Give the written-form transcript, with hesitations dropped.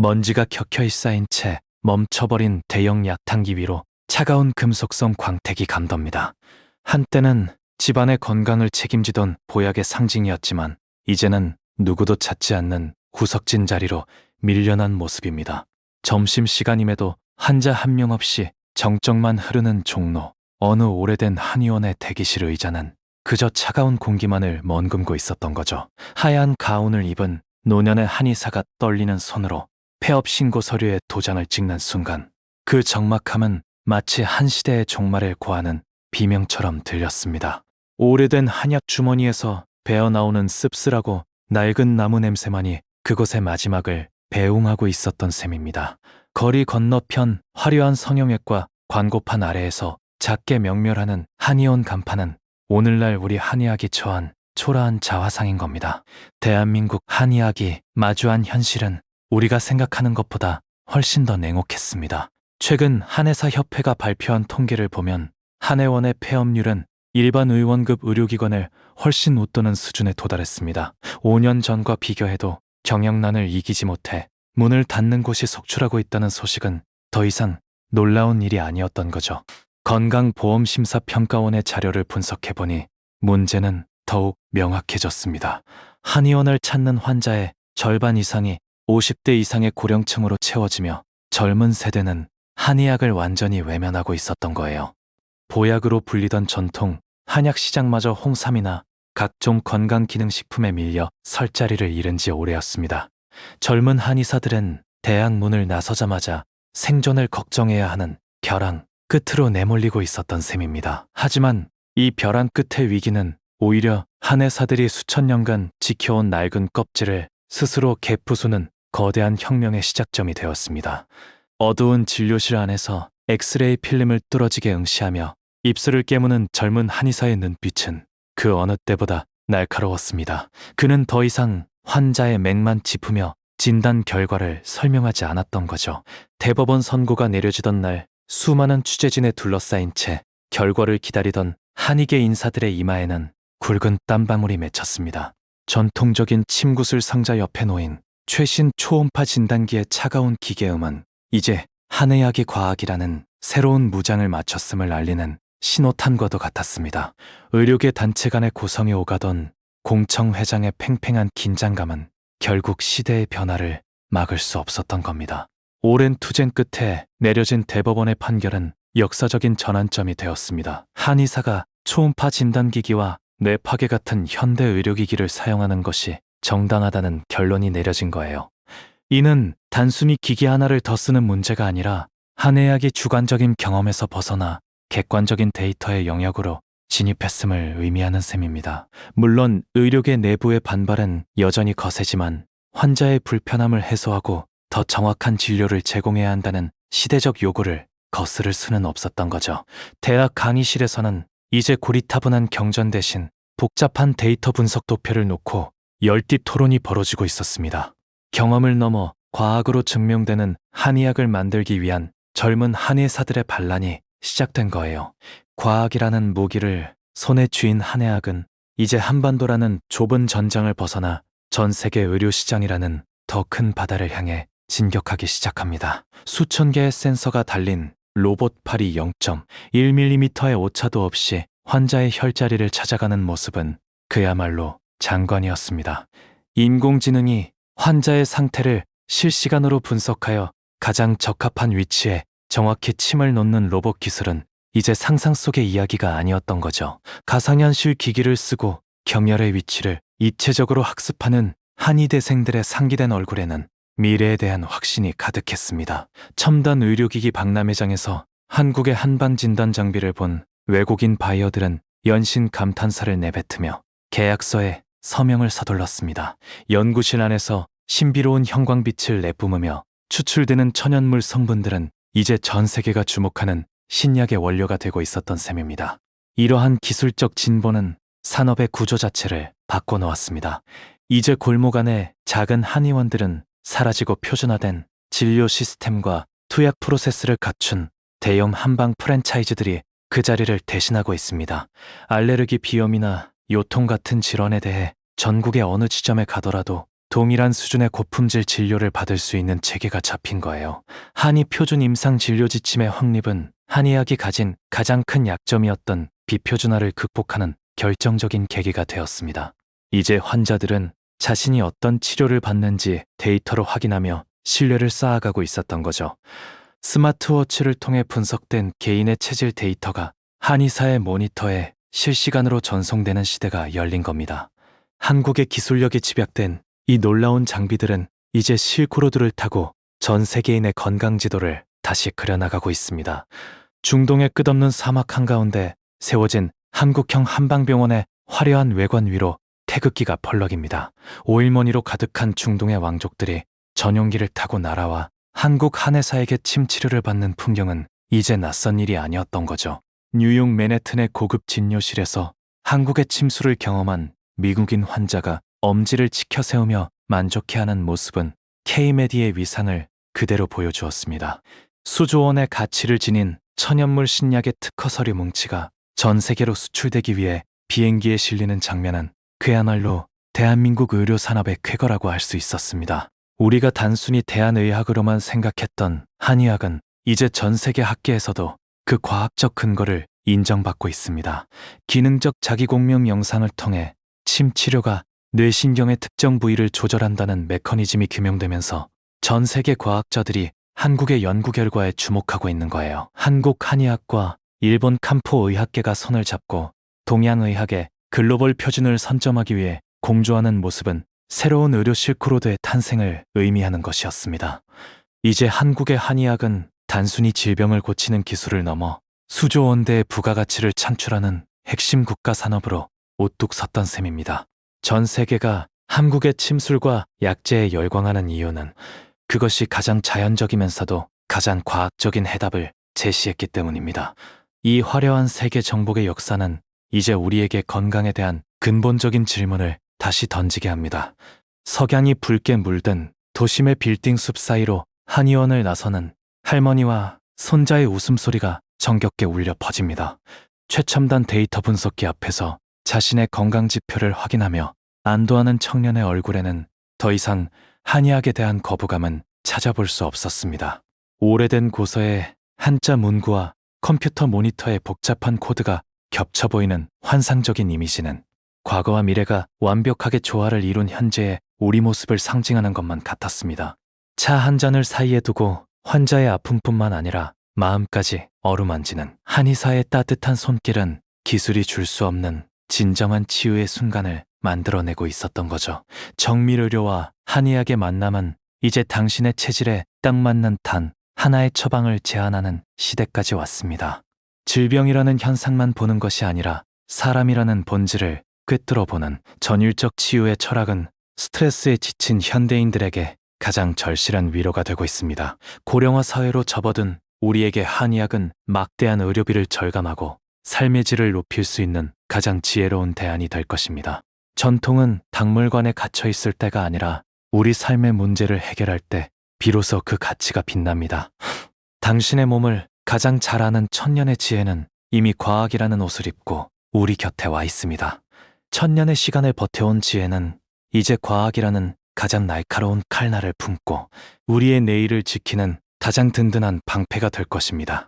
먼지가 켜켜이 쌓인 채 멈춰버린 대형 약탕기 위로 차가운 금속성 광택이 감돕니다. 한때는 집안의 건강을 책임지던 보약의 상징이었지만 이제는 누구도 찾지 않는 구석진 자리로 밀려난 모습입니다. 점심시간임에도 환자 한 명 없이 정적만 흐르는 종로, 어느 오래된 한의원의 대기실 의자는 그저 차가운 공기만을 머금고 있었던 거죠. 하얀 가운을 입은 노년의 한의사가 떨리는 손으로 폐업 신고 서류에 도장을 찍는 순간 그 적막함은 마치 한 시대의 종말을 고하는 비명처럼 들렸습니다. 오래된 한약 주머니에서 배어나오는 씁쓸하고 낡은 나무 냄새만이 그곳의 마지막을 배웅하고 있었던 셈입니다. 거리 건너편 화려한 성형외과 광고판 아래에서 작게 명멸하는 한의원 간판은 오늘날 우리 한의학이 처한 초라한 자화상인 겁니다. 대한민국 한의학이 마주한 현실은 우리가 생각하는 것보다 훨씬 더 냉혹했습니다. 최근 한의사협회가 발표한 통계를 보면 한의원의 폐업률은 일반 의원급 의료기관을 훨씬 웃도는 수준에 도달했습니다. 5년 전과 비교해도 경영난을 이기지 못해 문을 닫는 곳이 속출하고 있다는 소식은 더 이상 놀라운 일이 아니었던 거죠. 건강보험심사평가원의 자료를 분석해보니 문제는 더욱 명확해졌습니다. 한의원을 찾는 환자의 절반 이상이 50대 이상의 고령층으로 채워지며 젊은 세대는 한의학을 완전히 외면하고 있었던 거예요. 보약으로 불리던 전통 한약 시장마저 홍삼이나 각종 건강기능식품에 밀려 설 자리를 잃은 지 오래였습니다. 젊은 한의사들은 대학 문을 나서자마자 생존을 걱정해야 하는 벼랑 끝으로 내몰리고 있었던 셈입니다. 하지만 이 벼랑 끝의 위기는 오히려 한의사들이 수천 년간 지켜온 낡은 껍질을 스스로 개부수는 거대한 혁명의 시작점이 되었습니다. 어두운 진료실 안에서 엑스레이 필름을 뚫어지게 응시하며 입술을 깨무는 젊은 한의사의 눈빛은 그 어느 때보다 날카로웠습니다. 그는 더 이상 환자의 맥만 짚으며 진단 결과를 설명하지 않았던 거죠. 대법원 선고가 내려지던 날 수많은 취재진에 둘러싸인 채 결과를 기다리던 한의계 인사들의 이마에는 굵은 땀방울이 맺혔습니다. 전통적인 침구슬 상자 옆에 놓인 최신 초음파 진단기의 차가운 기계음은 이제 한의학이 과학이라는 새로운 무장을 맞췄음을 알리는 신호탄과도 같았습니다. 의료계 단체 간의 고성이 오가던 공청 회장의 팽팽한 긴장감은 결국 시대의 변화를 막을 수 없었던 겁니다. 오랜 투쟁 끝에 내려진 대법원의 판결은 역사적인 전환점이 되었습니다. 한의사가 초음파 진단기기와 뇌파괴 같은 현대 의료기기를 사용하는 것이 정당하다는 결론이 내려진 거예요. 이는 단순히 기기 하나를 더 쓰는 문제가 아니라 한의학이 주관적인 경험에서 벗어나 객관적인 데이터의 영역으로 진입했음을 의미하는 셈입니다. 물론 의료계 내부의 반발은 여전히 거세지만 환자의 불편함을 해소하고 더 정확한 진료를 제공해야 한다는 시대적 요구를 거스를 수는 없었던 거죠. 대학 강의실에서는 이제 고리타분한 경전 대신 복잡한 데이터 분석 도표를 놓고 열띤 토론이 벌어지고 있었습니다. 경험을 넘어 과학으로 증명되는 한의학을 만들기 위한 젊은 한의사들의 반란이 시작된 거예요. 과학이라는 무기를 손에 쥐인 한의학은 이제 한반도라는 좁은 전장을 벗어나 전 세계 의료시장이라는 더 큰 바다를 향해 진격하기 시작합니다. 수천 개의 센서가 달린 로봇팔이 0.1mm의 오차도 없이 환자의 혈자리를 찾아가는 모습은 그야말로 장관이었습니다. 인공지능이 환자의 상태를 실시간으로 분석하여 가장 적합한 위치에 정확히 침을 놓는 로봇 기술은 이제 상상 속의 이야기가 아니었던 거죠. 가상현실 기기를 쓰고 경혈의 위치를 입체적으로 학습하는 한의대생들의 상기된 얼굴에는 미래에 대한 확신이 가득했습니다. 첨단 의료기기 박람회장에서 한국의 한방진단 장비를 본 외국인 바이어들은 연신 감탄사를 내뱉으며 계약서에 서명을 서둘렀습니다. 연구실 안에서 신비로운 형광빛을 내뿜으며 추출되는 천연물 성분들은 이제 전 세계가 주목하는 신약의 원료가 되고 있었던 셈입니다. 이러한 기술적 진보는 산업의 구조 자체를 바꿔놓았습니다. 이제 골목 안의 작은 한의원들은 사라지고 표준화된 진료 시스템과 투약 프로세스를 갖춘 대형 한방 프랜차이즈들이 그 자리를 대신하고 있습니다. 알레르기 비염이나 요통 같은 질환에 대해 전국의 어느 지점에 가더라도 동일한 수준의 고품질 진료를 받을 수 있는 체계가 잡힌 거예요. 한의 표준 임상 진료 지침의 확립은 한의학이 가진 가장 큰 약점이었던 비표준화를 극복하는 결정적인 계기가 되었습니다. 이제 환자들은 자신이 어떤 치료를 받는지 데이터로 확인하며 신뢰를 쌓아가고 있었던 거죠. 스마트워치를 통해 분석된 개인의 체질 데이터가 한의사의 모니터에 실시간으로 전송되는 시대가 열린 겁니다. 한국의 기술력이 집약된 이 놀라운 장비들은 이제 실크로드를 타고 전 세계인의 건강 지도를 다시 그려나가고 있습니다. 중동의 끝없는 사막 한가운데 세워진 한국형 한방병원의 화려한 외관 위로 태극기가 펄럭입니다. 오일머니로 가득한 중동의 왕족들이 전용기를 타고 날아와 한국 한의사에게 침 치료를 받는 풍경은 이제 낯선 일이 아니었던 거죠. 뉴욕 맨해튼의 고급 진료실에서 한국의 침수를 경험한 미국인 환자가 엄지를 치켜 세우며 만족해하는 모습은 K-메디의 위상을 그대로 보여주었습니다. 수조원의 가치를 지닌 천연물 신약의 특허 서류 뭉치가 전 세계로 수출되기 위해 비행기에 실리는 장면은 그야말로 대한민국 의료 산업의 쾌거라고 할 수 있었습니다. 우리가 단순히 대한의학으로만 생각했던 한의학은 이제 전 세계 학계에서도 그 과학적 근거를 인정받고 있습니다. 기능적 자기공명 영상을 통해 침 치료가 뇌신경의 특정 부위를 조절한다는 메커니즘이 규명되면서 전 세계 과학자들이 한국의 연구 결과에 주목하고 있는 거예요. 한국 한의학과 일본 칸포 의학계가 손을 잡고 동양의학의 글로벌 표준을 선점하기 위해 공조하는 모습은 새로운 의료 실크로드의 탄생을 의미하는 것이었습니다. 이제 한국의 한의학은 단순히 질병을 고치는 기술을 넘어 수조 원대의 부가가치를 창출하는 핵심 국가 산업으로 우뚝 섰던 셈입니다. 전 세계가 한국의 침술과 약재에 열광하는 이유는 그것이 가장 자연적이면서도 가장 과학적인 해답을 제시했기 때문입니다. 이 화려한 세계 정복의 역사는 이제 우리에게 건강에 대한 근본적인 질문을 다시 던지게 합니다. 석양이 붉게 물든 도심의 빌딩 숲 사이로 한의원을 나서는 할머니와 손자의 웃음소리가 정겹게 울려 퍼집니다. 최첨단 데이터 분석기 앞에서 자신의 건강 지표를 확인하며 안도하는 청년의 얼굴에는 더 이상 한의학에 대한 거부감은 찾아볼 수 없었습니다. 오래된 고서에 한자 문구와 컴퓨터 모니터의 복잡한 코드가 겹쳐 보이는 환상적인 이미지는 과거와 미래가 완벽하게 조화를 이룬 현재의 우리 모습을 상징하는 것만 같았습니다. 차 한 잔을 사이에 두고 환자의 아픔뿐만 아니라 마음까지 어루만지는 한의사의 따뜻한 손길은 기술이 줄 수 없는 진정한 치유의 순간을 만들어내고 있었던 거죠. 정밀의료와 한의학의 만남은 이제 당신의 체질에 딱 맞는 단 하나의 처방을 제안하는 시대까지 왔습니다. 질병이라는 현상만 보는 것이 아니라 사람이라는 본질을 꿰뚫어 보는 전율적 치유의 철학은 스트레스에 지친 현대인들에게 가장 절실한 위로가 되고 있습니다. 고령화 사회로 접어든 우리에게 한의학은 막대한 의료비를 절감하고 삶의 질을 높일 수 있는 가장 지혜로운 대안이 될 것입니다. 전통은 박물관에 갇혀 있을 때가 아니라 우리 삶의 문제를 해결할 때 비로소 그 가치가 빛납니다. 당신의 몸을 가장 잘 아는 천년의 지혜는 이미 과학이라는 옷을 입고 우리 곁에 와 있습니다. 천년의 시간을 버텨온 지혜는 이제 과학이라는 가장 날카로운 칼날을 품고 우리의 내일을 지키는 가장 든든한 방패가 될 것입니다.